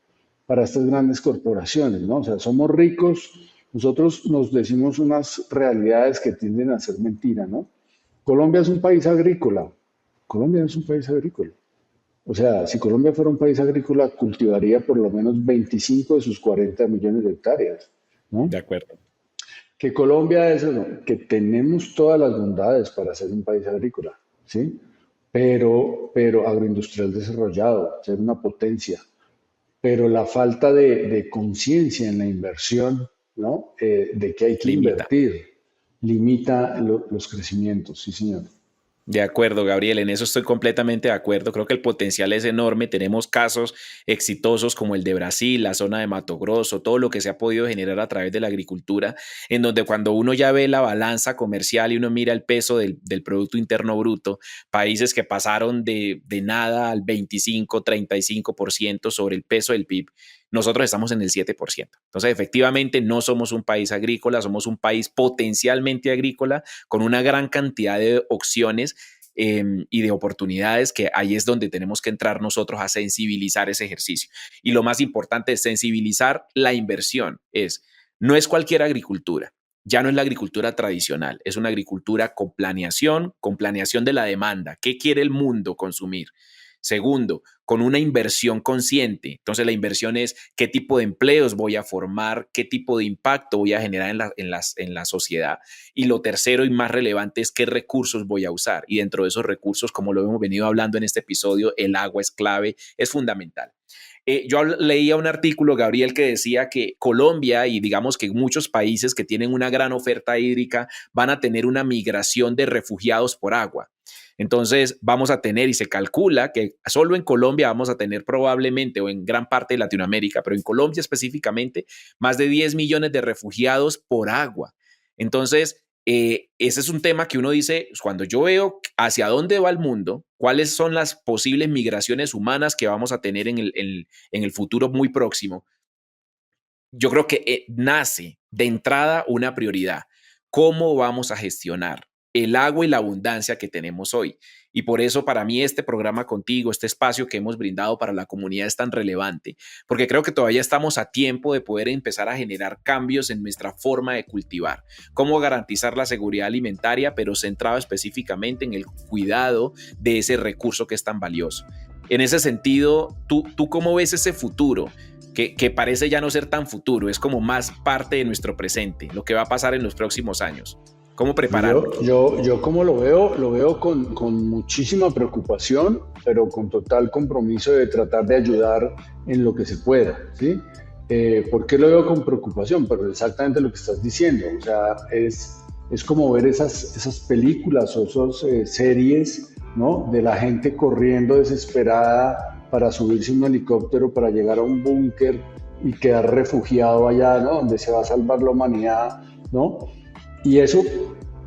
para estas grandes corporaciones, ¿no? O sea, somos ricos, nosotros nos decimos unas realidades que tienden a ser mentira, ¿no? Colombia es un país agrícola. Colombia es un país agrícola. O sea, si Colombia fuera un país agrícola, cultivaría por lo menos 25 de sus 40 millones de hectáreas, ¿no? De acuerdo. Que Colombia es eso, que tenemos todas las bondades para ser un país agrícola, ¿sí? Pero agroindustrial desarrollado, ser una potencia. Pero la falta de conciencia en la inversión, ¿no? De que hay que Limita. invertir, limita los crecimientos, sí, señor. De acuerdo, Gabriel, en eso estoy completamente de acuerdo. Creo que el potencial es enorme. Tenemos casos exitosos como el de Brasil, la zona de Mato Grosso, todo lo que se ha podido generar a través de la agricultura, en donde cuando uno ya ve la balanza comercial y uno mira el peso del Producto Interno Bruto, países que pasaron de nada al 25, 35% sobre el peso del PIB, nosotros estamos en el 7%. Entonces, efectivamente, no somos un país agrícola, somos un país potencialmente agrícola con una gran cantidad de opciones y de oportunidades que ahí es donde tenemos que entrar nosotros a sensibilizar ese ejercicio. Y lo más importante es sensibilizar la inversión. No es cualquier agricultura. Ya no es la agricultura tradicional, es una agricultura con planeación de la demanda. ¿Qué quiere el mundo consumir? Segundo, con una inversión consciente. Entonces la inversión es qué tipo de empleos voy a formar, qué tipo de impacto voy a generar en la sociedad. Y lo tercero y más relevante es qué recursos voy a usar. Y dentro de esos recursos, como lo hemos venido hablando en este episodio, el agua es clave, es fundamental. Yo leía un artículo, Gabriel, que decía que Colombia y digamos que muchos países que tienen una gran oferta hídrica van a tener una migración de refugiados por agua. Entonces vamos a tener, y se calcula que solo en Colombia vamos a tener probablemente, o en gran parte de Latinoamérica, pero en Colombia específicamente, más de 10 millones de refugiados por agua. Entonces, ese es un tema que uno dice, pues, cuando yo veo hacia dónde va el mundo, cuáles son las posibles migraciones humanas que vamos a tener en el futuro muy próximo, yo creo que nace de entrada una prioridad. ¿Cómo vamos a gestionar el agua y la abundancia que tenemos hoy? Y por eso para mí este programa contigo, este espacio que hemos brindado para la comunidad es tan relevante, porque creo que todavía estamos a tiempo de poder empezar a generar cambios en nuestra forma de cultivar. Cómo garantizar la seguridad alimentaria, pero centrado específicamente en el cuidado de ese recurso que es tan valioso. En ese sentido, ¿tú cómo ves ese futuro? Que parece ya no ser tan futuro, es como más parte de nuestro presente, lo que va a pasar en los próximos años. ¿Cómo prepararnos? Yo como lo veo con muchísima preocupación, pero con total compromiso de tratar de ayudar en lo que se pueda, ¿sí? ¿Por qué lo veo con preocupación? Pero exactamente lo que estás diciendo, o sea, es como ver esas películas o esas series, ¿no? De la gente corriendo desesperada para subirse a un helicóptero, para llegar a un búnker y quedar refugiado allá, ¿no? Donde se va a salvar la humanidad, ¿no? Y eso,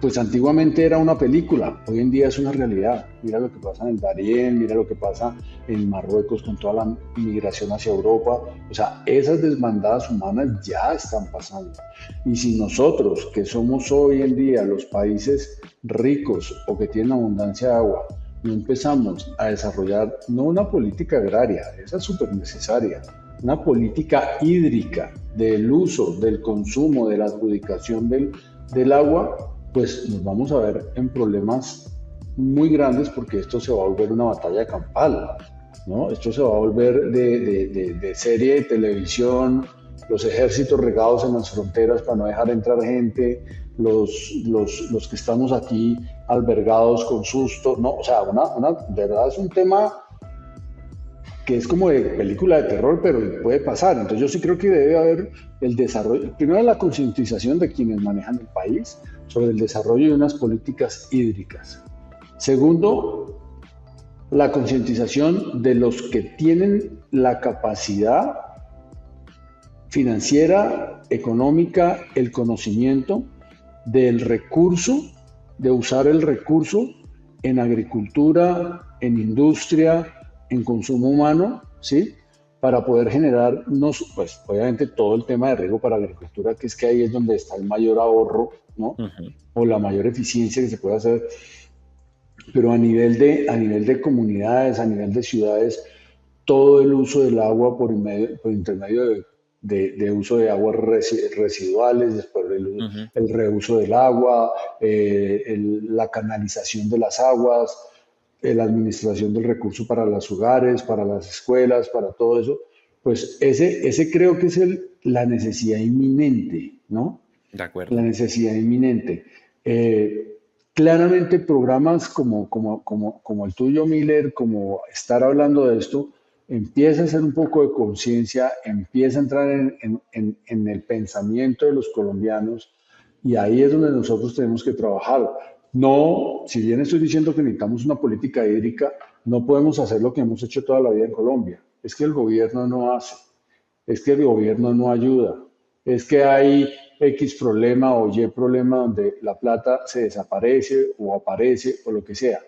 pues antiguamente era una película, hoy en día es una realidad. Mira lo que pasa en el Darién, mira lo que pasa en Marruecos con toda la migración hacia Europa. O sea, esas desbandadas humanas ya están pasando. Y si nosotros, que somos hoy en día los países ricos o que tienen abundancia de agua, no empezamos a desarrollar no una política agraria, esa es súper necesaria, una política hídrica del uso, del consumo, de la adjudicación del agua, pues nos vamos a ver en problemas muy grandes porque esto se va a volver una batalla campal, ¿no? Esto se va a volver de serie de televisión, los ejércitos regados en las fronteras para no dejar entrar gente, los que estamos aquí albergados con susto, ¿no? O sea, de verdad es un tema que es como de película de terror, pero puede pasar. Entonces yo sí creo que debe haber el desarrollo, primero la concientización de quienes manejan el país sobre el desarrollo de unas políticas hídricas. Segundo, la concientización de los que tienen la capacidad financiera, económica, el conocimiento del recurso, de usar el recurso en agricultura, en industria, en consumo humano, ¿sí? Para poder generar, pues obviamente todo el tema de riego para agricultura, que es que ahí es donde está el mayor ahorro, ¿no? Ujú. O la mayor eficiencia que se puede hacer, pero a nivel de comunidades, a nivel de ciudades, todo el uso del agua por intermedio de uso de aguas residuales, después Ujú. el reuso del agua, la canalización de las aguas, la administración del recurso para los hogares, para las escuelas, para todo eso, pues ese creo que es la necesidad inminente, ¿no? De La acuerdo. necesidad inminente. Claramente programas como el tuyo, Miller, como estar hablando de esto, empieza a hacer un poco de conciencia, empieza a entrar en el pensamiento de los colombianos y ahí es donde nosotros tenemos que trabajar. No, si bien estoy diciendo que necesitamos una política hídrica, no podemos hacer lo que hemos hecho toda la vida en Colombia. Es que el gobierno no hace, es que el gobierno no ayuda, es que hay X problema o Y problema donde la plata se desaparece o aparece o lo que sea.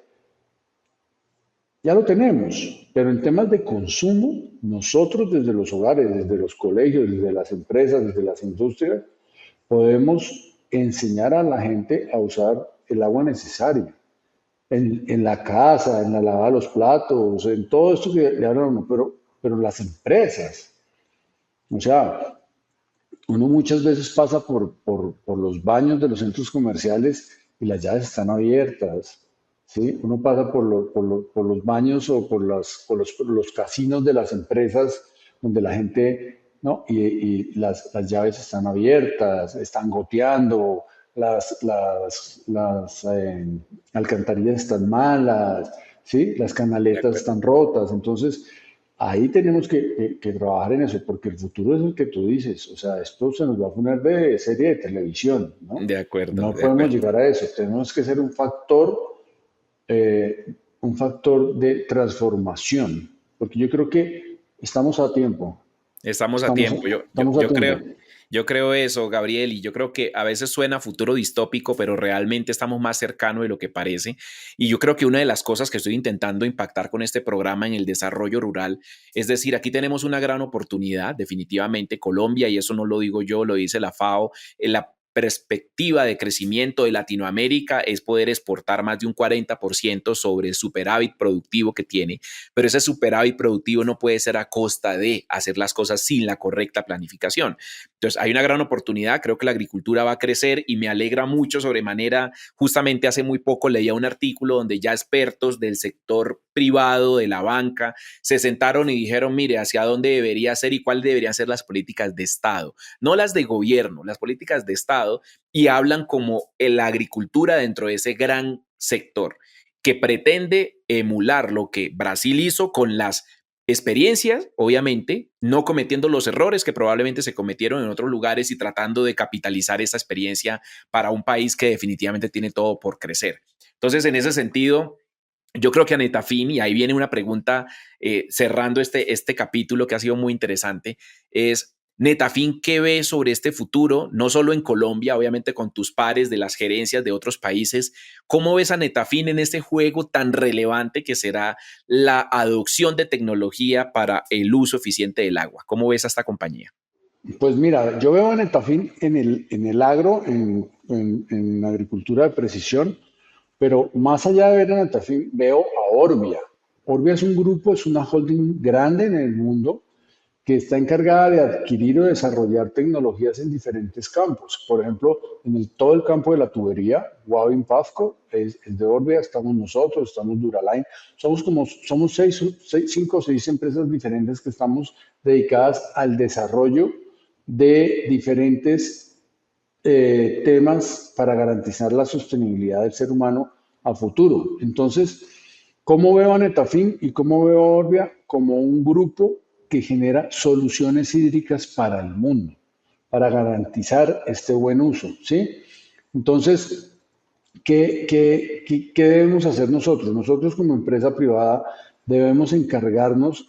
Ya lo tenemos, pero en temas de consumo, nosotros desde los hogares, desde los colegios, desde las empresas, desde las industrias, podemos enseñar a la gente a usar el agua necesaria en la casa, en la lavada de los platos, en todo esto que le hablan a uno, pero las empresas, o sea, uno muchas veces pasa por los baños de los centros comerciales y las llaves están abiertas, ¿sí? Uno pasa por los baños o por los casinos de las empresas donde la gente, ¿no? Y las llaves están abiertas, están goteando, las alcantarillas están malas, ¿sí? Las De canaletas acuerdo. están rotas. Entonces, ahí tenemos que trabajar en eso, porque el futuro es el que tú dices. O sea, esto se nos va a poner de serie de televisión, ¿no? De acuerdo, No de podemos acuerdo. llegar a eso. Tenemos que ser un factor de transformación, porque yo creo que estamos a tiempo. Estamos a Estamos, tiempo. estamos a tiempo. Yo creo eso, Gabriel, y yo creo que a veces suena futuro distópico, pero realmente estamos más cercanos de lo que parece. Y yo creo que una de las cosas que estoy intentando impactar con este programa en el desarrollo rural, es decir, aquí tenemos una gran oportunidad, definitivamente Colombia, y eso no lo digo yo, lo dice la FAO, en la perspectiva de crecimiento de Latinoamérica es poder exportar más de un 40% sobre el superávit productivo que tiene, pero ese superávit productivo no puede ser a costa de hacer las cosas sin la correcta planificación. Entonces, hay una gran oportunidad, creo que la agricultura va a crecer y me alegra mucho sobremanera. Justamente hace muy poco leía un artículo donde ya expertos del sector privado, de la banca, se sentaron y dijeron, mire, hacia dónde debería ser y cuáles deberían ser las políticas de Estado, no las de gobierno, las políticas de Estado, y hablan como la agricultura dentro de ese gran sector que pretende emular lo que Brasil hizo con las experiencias, obviamente, no cometiendo los errores que probablemente se cometieron en otros lugares y tratando de capitalizar esa experiencia para un país que definitivamente tiene todo por crecer. Entonces, en ese sentido, yo creo que a Netafim, y ahí viene una pregunta cerrando este capítulo que ha sido muy interesante, es Netafim, ¿qué ves sobre este futuro? No solo en Colombia, obviamente con tus pares de las gerencias de otros países. ¿Cómo ves a Netafim en este juego tan relevante que será la adopción de tecnología para el uso eficiente del agua? ¿Cómo ves a esta compañía? Pues mira, yo veo a Netafim en el agro, en agricultura de precisión, pero más allá de ver a Netafim, veo a Orbia. Orbia es un grupo, es una holding grande en el mundo que está encargada de adquirir o desarrollar tecnologías en diferentes campos. Por ejemplo, todo el campo de la tubería, Wavin Pafco es de Orbia, estamos nosotros, estamos Duraline. Somos cinco o seis empresas diferentes que estamos dedicadas al desarrollo de diferentes temas para garantizar la sostenibilidad del ser humano a futuro. Entonces, ¿Cómo veo a Netafim y cómo veo a Orbia? Como un grupo que genera soluciones hídricas para el mundo, para garantizar este buen uso, ¿sí? Entonces, ¿qué debemos hacer nosotros? Nosotros como empresa privada debemos encargarnos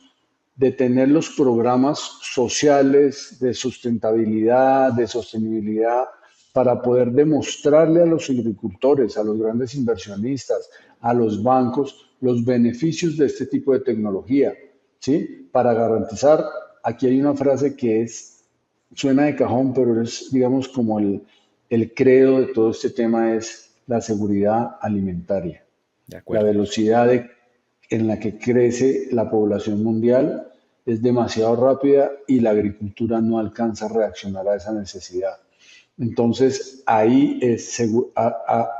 de tener los programas sociales de sustentabilidad, de sostenibilidad, para poder demostrarle a los agricultores, a los grandes inversionistas, a los bancos, los beneficios de este tipo de tecnología, ¿sí? Para garantizar, aquí hay una frase que suena de cajón, pero es, digamos, como el credo de todo este tema es la seguridad alimentaria, De la acuerdo. velocidad en la que crece la población mundial es demasiado rápida y la agricultura no alcanza a reaccionar a esa necesidad. Entonces, ahí es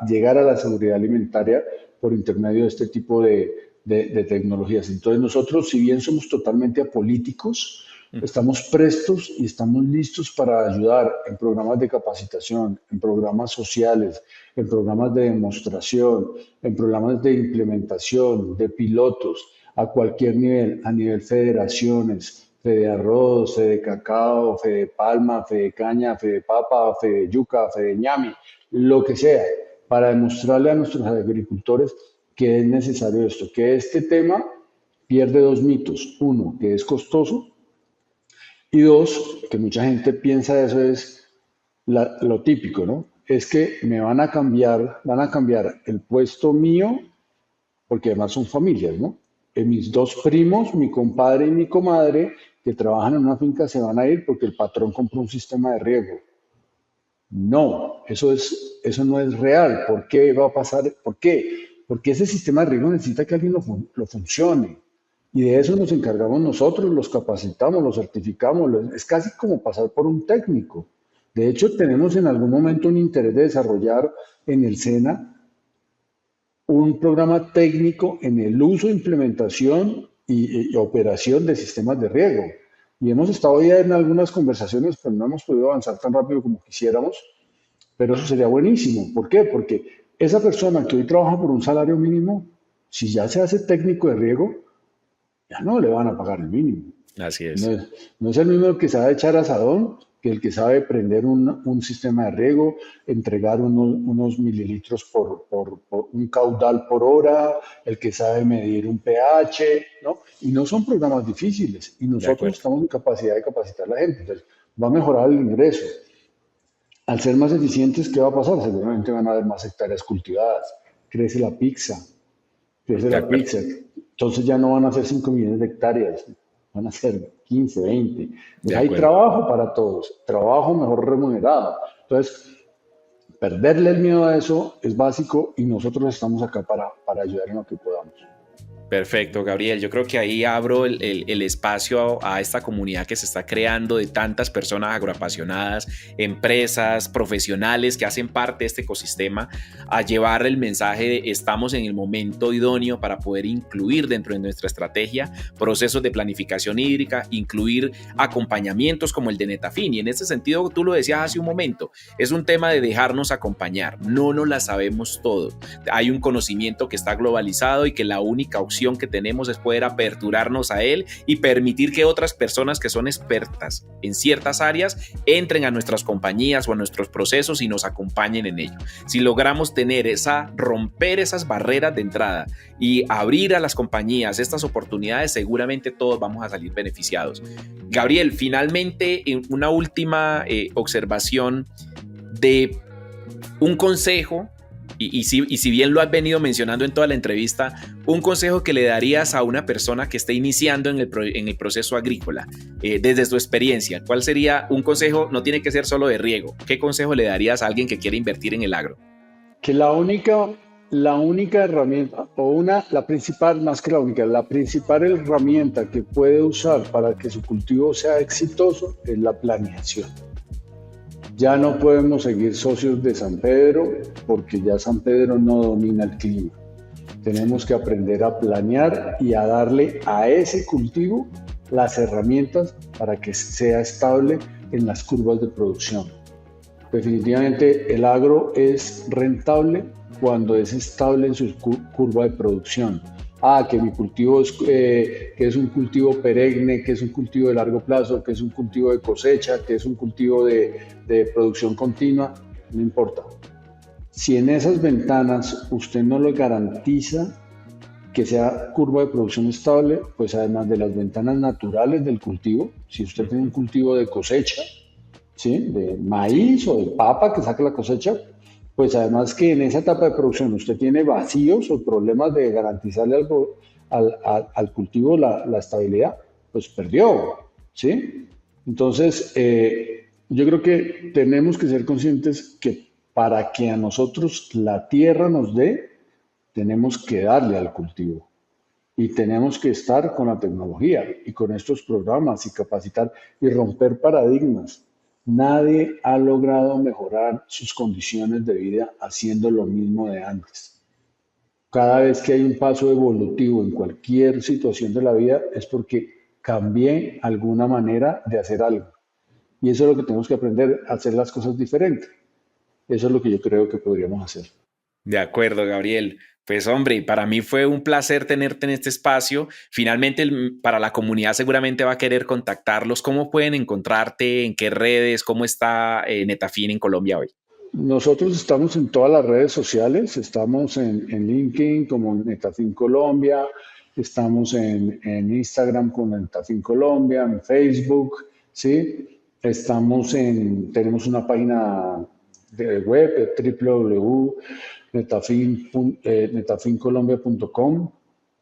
llegar a la seguridad alimentaria por intermedio de este tipo de tecnologías. Entonces, nosotros, si bien somos totalmente apolíticos, estamos prestos y estamos listos para ayudar en programas de capacitación, en programas sociales, en programas de demostración, en programas de implementación, de pilotos, a cualquier nivel, a nivel federaciones, Fede Arroz, Fede Cacao, Fede Palma, Fede Caña, Fede Papa, Fede Yuca, Fede Ñami, lo que sea, para demostrarle a nuestros agricultores que es necesario esto, que este tema pierde dos mitos. Uno, que es costoso, y dos, que mucha gente piensa eso es lo típico, ¿no? Es que me van a cambiar el puesto mío, porque además son familias, ¿no? Mis dos primos, mi compadre y mi comadre, que trabajan en una finca, se van a ir porque el patrón compró un sistema de riego. No, eso no es real. ¿Por qué va a pasar? ¿Por qué? Porque ese sistema de riego necesita que alguien lo funcione. Y de eso nos encargamos nosotros, los capacitamos, los certificamos. Es casi como pasar por un técnico. De hecho, tenemos en algún momento un interés de desarrollar en el SENA un programa técnico en el uso, implementación y operación de sistemas de riego. Y hemos estado ya en algunas conversaciones, pero no hemos podido avanzar tan rápido como quisiéramos, pero eso sería buenísimo. ¿Por qué? Porque esa persona que hoy trabaja por un salario mínimo, si ya se hace técnico de riego, ya no le van a pagar el mínimo. Así No es. es, no es el mismo que sabe echar asadón que el que sabe prender un sistema de riego, entregar unos mililitros por un caudal por hora, el que sabe medir un pH, ¿no? Y no son programas difíciles y De nosotros acuerdo. estamos en capacidad de capacitar a la gente. Entonces, va a mejorar el ingreso. Al ser más eficientes, ¿qué va a pasar? Seguramente van a haber más hectáreas cultivadas. Crece la pizza, crece De la acuerdo. pizza. Entonces ya no van a ser 5 millones de hectáreas, van a ser 15, 20. De Entonces hay acuerdo. trabajo para todos, trabajo mejor remunerado. Entonces, perderle el miedo a eso es básico y nosotros estamos acá para ayudar en lo que podamos. Perfecto, Gabriel. Yo creo que ahí abro el espacio a esta comunidad que se está creando de tantas personas agroapasionadas, empresas, profesionales que hacen parte de este ecosistema, a llevar el mensaje de estamos en el momento idóneo para poder incluir dentro de nuestra estrategia procesos de planificación hídrica, incluir acompañamientos como el de Netafim. Y en este sentido, tú lo decías hace un momento, es un tema de dejarnos acompañar. No nos la sabemos todo. Hay un conocimiento que está globalizado y que la única opción que tenemos es poder aperturarnos a él y permitir que otras personas que son expertas en ciertas áreas entren a nuestras compañías o a nuestros procesos y nos acompañen en ello. Si logramos romper esas barreras de entrada y abrir a las compañías estas oportunidades, seguramente todos vamos a salir beneficiados. Gabriel, finalmente, una última observación de un consejo. Y si bien lo has venido mencionando en toda la entrevista, un consejo que le darías a una persona que esté iniciando en el proceso agrícola, desde tu experiencia, ¿cuál sería un consejo? No tiene que ser solo de riego. ¿Qué consejo le darías a alguien que quiere invertir en el agro? Que la única herramienta, la principal, más que la principal herramienta que puede usar para que su cultivo sea exitoso es la planeación. Ya no podemos seguir socios de San Pedro porque ya San Pedro no domina el clima. Tenemos que aprender a planear y a darle a ese cultivo las herramientas para que sea estable en las curvas de producción. Definitivamente el agro es rentable cuando es estable en su curva de producción. que mi cultivo que es un cultivo perenne, que es un cultivo de largo plazo, que es un cultivo de cosecha, que es un cultivo de producción continua, no importa. Si en esas ventanas usted no le garantiza que sea curva de producción estable, pues además de las ventanas naturales del cultivo, si usted tiene un cultivo de cosecha, ¿sí? De maíz o de papa que saca la cosecha, pues además que en esa etapa de producción usted tiene vacíos o problemas de garantizarle al cultivo la estabilidad, pues perdió, ¿sí? Entonces, yo creo que tenemos que ser conscientes que para que a nosotros la tierra nos dé, tenemos que darle al cultivo y tenemos que estar con la tecnología y con estos programas y capacitar y romper paradigmas. Nadie ha logrado mejorar sus condiciones de vida haciendo lo mismo de antes. Cada vez que hay un paso evolutivo en cualquier situación de la vida es porque cambié alguna manera de hacer algo. Y eso es lo que tenemos que aprender, a hacer las cosas diferentes. Eso es lo que yo creo que podríamos hacer. De acuerdo, Gabriel. Pues hombre, para mí fue un placer tenerte en este espacio. Finalmente, para la comunidad seguramente va a querer contactarlos. ¿Cómo pueden encontrarte? ¿En qué redes? ¿Cómo está Netafim en Colombia hoy? Nosotros estamos en todas las redes sociales, estamos en LinkedIn como Netafim Colombia, estamos en Instagram como Netafim Colombia, en Facebook, ¿sí? Tenemos una página de web, www.netafimcolombia.com,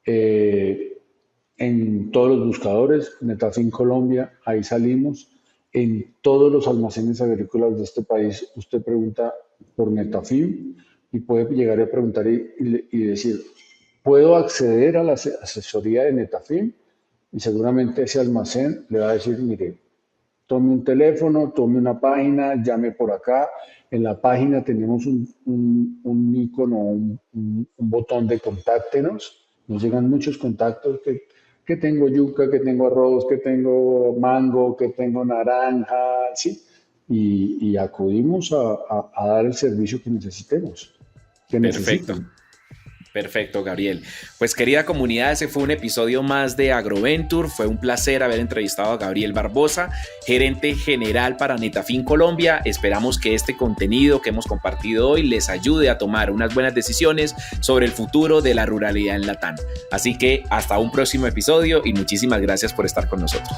en todos los buscadores, Netafim Colombia, ahí salimos. En todos los almacenes agrícolas de este país, usted pregunta por Netafim y puede llegar a preguntar y decir, ¿puedo acceder a la asesoría de Netafim? Y seguramente ese almacén le va a decir, mire, tome un teléfono, tome una página, llame por acá. En la página tenemos un icono, un botón de contáctenos. Nos llegan muchos contactos que tengo yuca, que tengo arroz, que tengo mango, que tengo naranja, ¿sí? Y acudimos a dar el servicio que necesitemos, que Perfecto. necesiten. Perfecto, Gabriel. Pues querida comunidad, ese fue un episodio más de Agroventure. Fue un placer haber entrevistado a Gabriel Barbosa, gerente general para Netafim Colombia. Esperamos que este contenido que hemos compartido hoy les ayude a tomar unas buenas decisiones sobre el futuro de la ruralidad en Latam. Así que hasta un próximo episodio y muchísimas gracias por estar con nosotros.